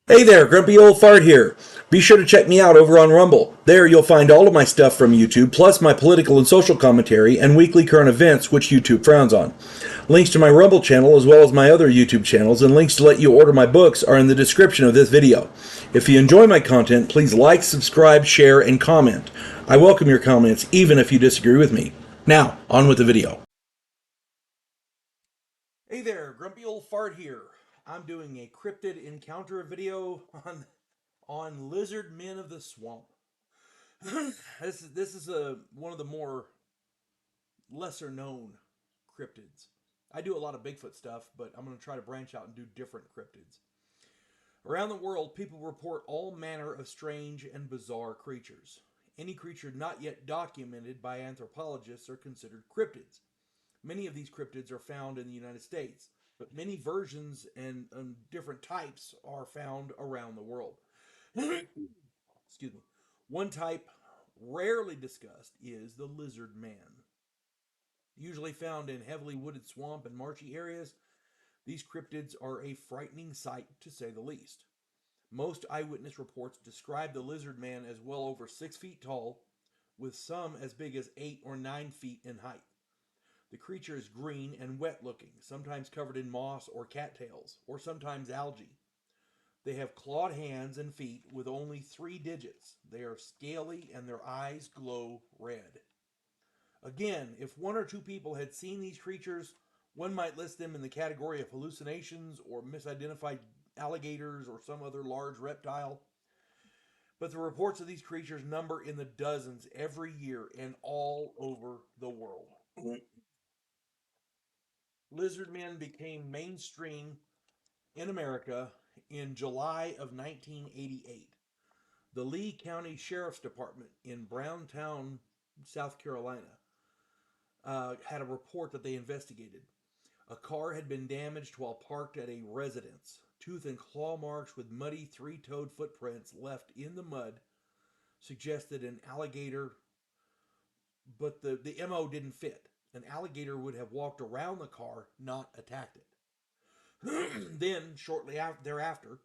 Hey there, Grumpy Old Fart here. Be sure to check me out over on Rumble. There you'll find all of my stuff from YouTube, plus my political and social commentary and weekly current events, which YouTube frowns on. Links to my Rumble channel, as well as my other YouTube channels, and links to let you order my books are in the description of this video. If you enjoy my content, please like, subscribe, share, and comment. I welcome your comments, even if you disagree with me. Now, on with the video. Hey there, Grumpy Old Fart here. I'm doing a cryptid encounter video on lizard men of the swamp. This is one of the more lesser known cryptids. I do a lot of Bigfoot stuff, but I'm going to try to branch out and do different cryptids. Around the world, people report all manner of strange and bizarre creatures. Any creature not yet documented by anthropologists are considered cryptids. Many of these cryptids are found in the United States, but many versions and different types are found around the world. Excuse me. One type rarely discussed is the lizard man. Usually found in heavily wooded swamp and marshy areas, these cryptids are a frightening sight to say the least. Most eyewitness reports describe the lizard man as well over 6 feet tall, with some as big as 8 or 9 feet in height. The creature is green and wet looking, sometimes covered in moss or cattails, or sometimes algae. They have clawed hands and feet with only 3 digits. They are scaly and their eyes glow red. Again, if one or two people had seen these creatures, one might list them in the category of hallucinations or misidentified alligators or some other large reptile. But the reports of these creatures number in the dozens every year and all over the world. Lizard men became mainstream in America in July of 1988. The Lee County Sheriff's Department in Browntown, South Carolina, had a report that they investigated. A car had been damaged while parked at a residence. Tooth and claw marks with muddy three-toed footprints left in the mud suggested an alligator, but the MO didn't fit. An alligator would have walked around the car, not attacked it. Then, shortly thereafter,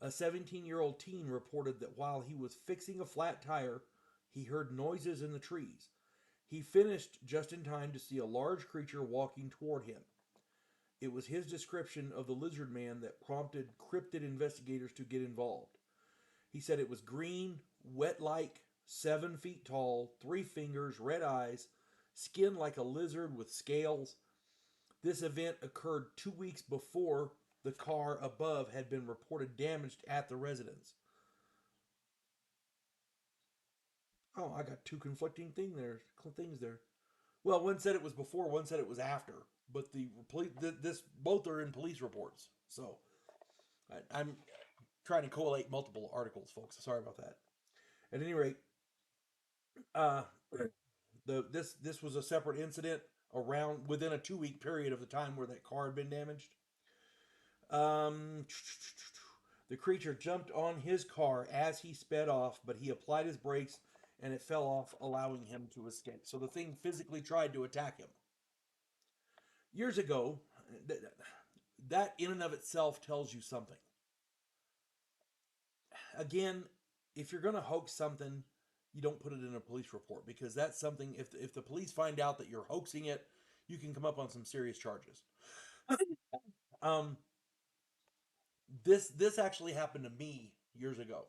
a 17-year-old teen reported that while he was fixing a flat tire, he heard noises in the trees. He finished just in time to see a large creature walking toward him. It was his description of the lizard man that prompted cryptid investigators to get involved. He said it was green, wet like, 7 feet tall, 3 fingers, red eyes, skin like a lizard with scales. This event occurred 2 weeks before the car above had been reported damaged at the residence. Oh, I got two conflicting things there. Well, one said it was before, one said it was after. But this both are in police reports. So I'm trying to collate multiple articles, folks. Sorry about that. At any rate, uh, this was a separate incident around within a 2 week period of the time where that car had been damaged. Um, the creature jumped on his car as he sped off, but he applied his brakes and it fell off, allowing him to escape. So the thing physically tried to attack him. Years ago, that in and of itself tells you something. Again, if you're going to hoax something, you don't put it in a police report because that's something. If the police find out that you're hoaxing it, you can come up on some serious charges. Um, this actually happened to me years ago.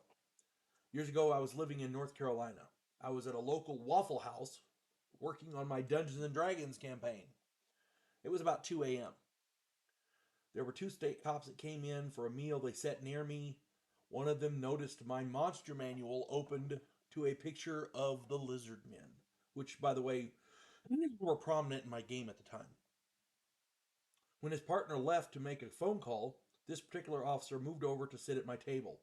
Years ago, I was living in North Carolina. I was at a local Waffle House working on my Dungeons and Dragons campaign. It was about 2 a.m. There were two state cops that came in for a meal. They sat near me. One of them noticed my monster manual opened to a picture of the lizard men, which, by the way, were prominent in my game at the time. When his partner left to make a phone call, this particular officer moved over to sit at my table.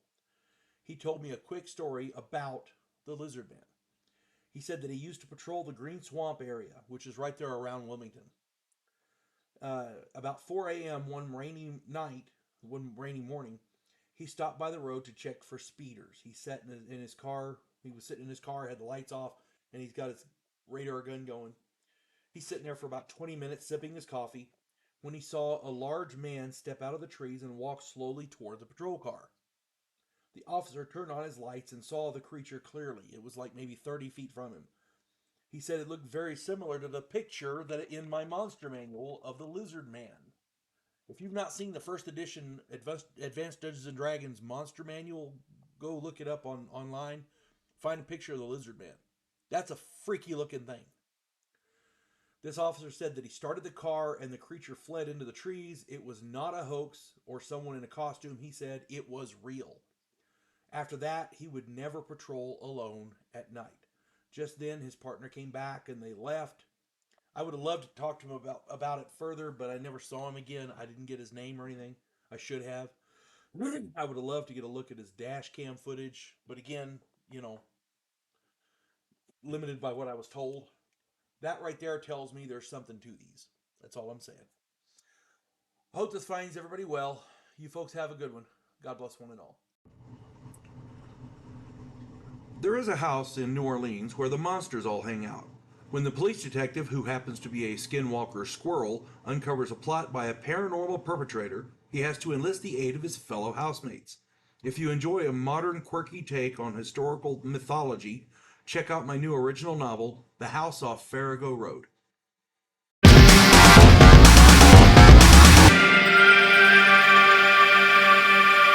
He told me a quick story about the lizard man. He said that he used to patrol the Green Swamp area, which is right there around Wilmington. About 4 a.m. one rainy morning, he stopped by the road to check for speeders. He sat in his car. He was sitting in his car, had the lights off, and he's got his radar gun going. He's sitting there for about 20 minutes sipping his coffee when he saw a large man step out of the trees and walk slowly toward the patrol car. The officer turned on his lights and saw the creature clearly. It was like maybe 30 feet from him. He said it looked very similar to the picture that in my monster manual of the Lizard Man. If you've not seen the first edition Advanced Dungeons and Dragons monster manual, go look it up online. Find a picture of the Lizard Man. That's a freaky looking thing. This officer said that he started the car and the creature fled into the trees. It was not a hoax or someone in a costume. He said it was real. After that, he would never patrol alone at night. Just then, his partner came back and they left. I would have loved to talk to him about it further, but I never saw him again. I didn't get his name or anything. I should have. I would have loved to get a look at his dash cam footage, but again, limited by what I was told. That right there tells me there's something to these. That's all I'm saying. I hope this finds everybody well. You folks have a good one. God bless one and all. There is a house in New Orleans where the monsters all hang out. When the police detective, who happens to be a skinwalker squirrel, uncovers a plot by a paranormal perpetrator, he has to enlist the aid of his fellow housemates. If you enjoy a modern, quirky take on historical mythology, check out my new original novel, The House Off Farrago Road.